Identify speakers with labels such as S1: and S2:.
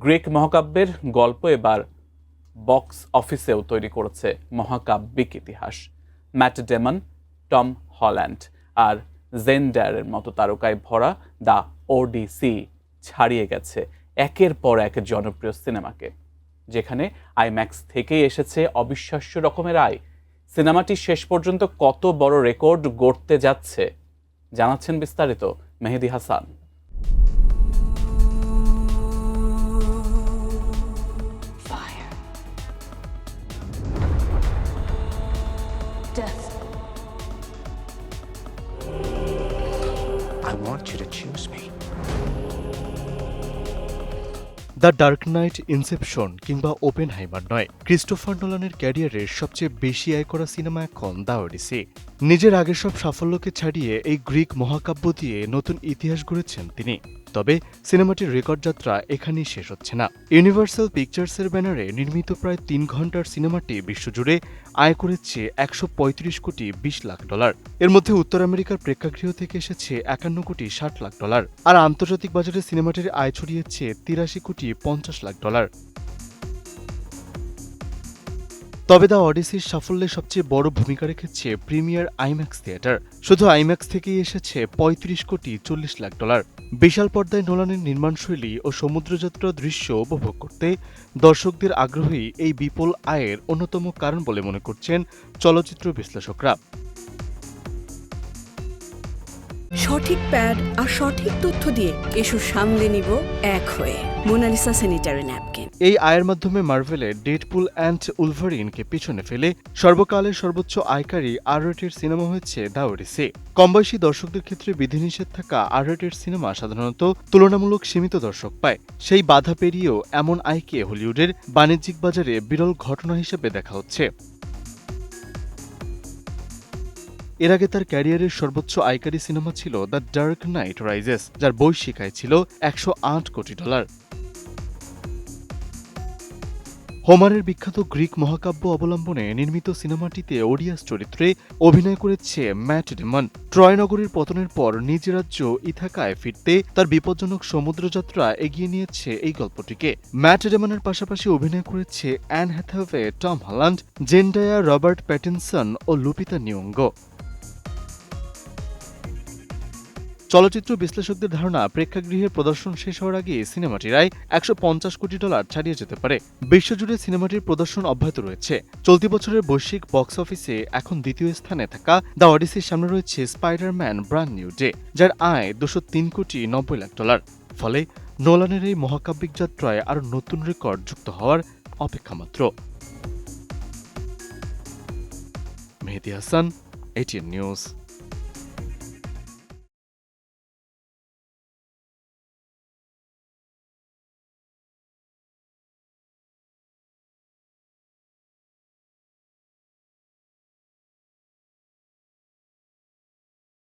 S1: Greek মহাকাব্যের গল্প এবার box অফিসেও তৈরি করেছে মহাকাব্যিক ইতিহাস। ম্যাট ডেমন, টম হল্যান্ড আর জেন্ডারের মতো তারকায় ভরা দ্য ওডিসি ছাড়িয়ে গেছে একের পর এক জনপ্রিয় সিনেমাকে, যেখানে আইম্যাক্স থেকেই এসেছে অবিশ্বাস্য রকমের আয়। সিনেমাটি শেষ পর্যন্ত কত বড় রেকর্ড গড়তে যাচ্ছে জানাচ্ছেন বিস্তারিত Mehedi Hasan.
S2: I want you to choose me.
S3: The dark knight, inception কিংবা ওপেনহাইমার নয়, ক্রিস্টোফার নোলানের ক্যারিয়ারের সবচেয়ে বেশি আয় করা সিনেমা এখন দ্য ওডিসি। নিজের আগের সব সাফল্যকে ছাড়িয়ে এই গ্রিক মহাকাব্য দিয়ে নতুন ইতিহাস গড়েছেন তিনি। তবে সিনেমাটির রেকর্ড যাত্রা এখানেই শেষ হচ্ছে না। ইউনিভার্সাল পিকচার্সের ব্যানারে নির্মিত প্রায় ৩ ঘন্টার সিনেমাটি বিশ্বজুড়ে আয় করেছে $135 কোটি 20 লাখ। এর মধ্যে উত্তর আমেরিকার প্রেক্ষাগৃহ থেকে এসেছে $51 কোটি 60 লাখ, আর আন্তর্জাতিক বাজারে সিনেমাটির আয় ছড়িয়েছে $83 কোটি 50 লাখ। তবে দ্য অডিসির সাফল্যে সবচেয়ে বড় ভূমিকা রেখেছে প্রিমিয়ার আইম্যাক্স থিয়েটার। শুধু আইম্যাক্স থেকেই এসেছে $35 কোটি 40 লাখ। বিশাল পর্দায় নোলানের নির্মাণশৈলী ও সমুদ্রযাত্রার দৃশ্য উপভোগ করতে দর্শকদের আগ্রহী এই বিপুল আয়ের অন্যতম কারণ বলে মনে করছেন চলচ্চিত্র বিশ্লেষকরা।
S4: সঠিক প্যাড আর সঠিক তথ্য দিয়ে এসব সামলে নিব এক হয়ে। Monalisa sanitary napkin.
S3: এই আয়ের মাধ্যমে মার্ভেলের ডেডপুল অ্যান্ড উলভারিনকে পিছনে ফেলে সর্বকালের সর্বোচ্চ আয়কারী আর-রেটেড সিনেমা হয়েছে দ্য ওডিসি। কমবয়সী দর্শকদের ক্ষেত্রে বিধিনিষেধ থাকা আর-রেটেড সিনেমা সাধারণত তুলনামূলক সীমিত দর্শক পায়। সেই বাধা পেরিয়েও এমন আয়কে হলিউডের বাণিজ্যিক বাজারে বিরল ঘটনা হিসেবে দেখা হচ্ছে। এর আগে তার ক্যারিয়ারের সর্বোচ্চ আয়কারী সিনেমা ছিল দ্য ডার্ক নাইট রাইজেস, যার বৈশ্বিক আয় ছিল $108 কোটি। হোমারের বিখ্যাত গ্রিক মহাকাব্য অবলম্বনে নির্মিত সিনেমাটিতে ওডিয়াস চরিত্রে অভিনয় করেছে ম্যাট ডেমন। ট্রয় নগরীর পতনের পর নিজ রাজ্য ইথাকায় ফিরতে তার বিপজ্জনক সমুদ্রযাত্রা এগিয়ে নিয়েছে এই গল্পটিকে। ম্যাট ডেমনের পাশাপাশি অভিনয় করেছে Anne Hathaway, Tom Holland, Zendaya, Robert Pattinson ও লুপিতা নিয়োঙ্গো। চলচ্চিত্র বিশ্লেষকদের ধারণা, প্রেক্ষাগৃহের প্রদর্শন শেষ হওয়ার আগে সিনেমাটির আয় $150 কোটি ছাড়িয়ে যেতে পারে। বিশ্বজুড়ে সিনেমাটির প্রদর্শন অব্যাহত রয়েছে। চলতি বছরের বৈশ্বিক বক্স অফিসে এখন দ্বিতীয় স্থানে থাকা দ্য অডিসির সামনে রয়েছে স্পাইডারম্যান ব্র্যান্ড নিউ ডে, যার আয় $203 কোটি 90 লাখ। ফলে নোলানের এই মহাকাব্যিক যাত্রায় আরও নতুন রেকর্ড যুক্ত হওয়ার অপেক্ষা মাত্র। মেহেদী হাসান, ATN নিউজ।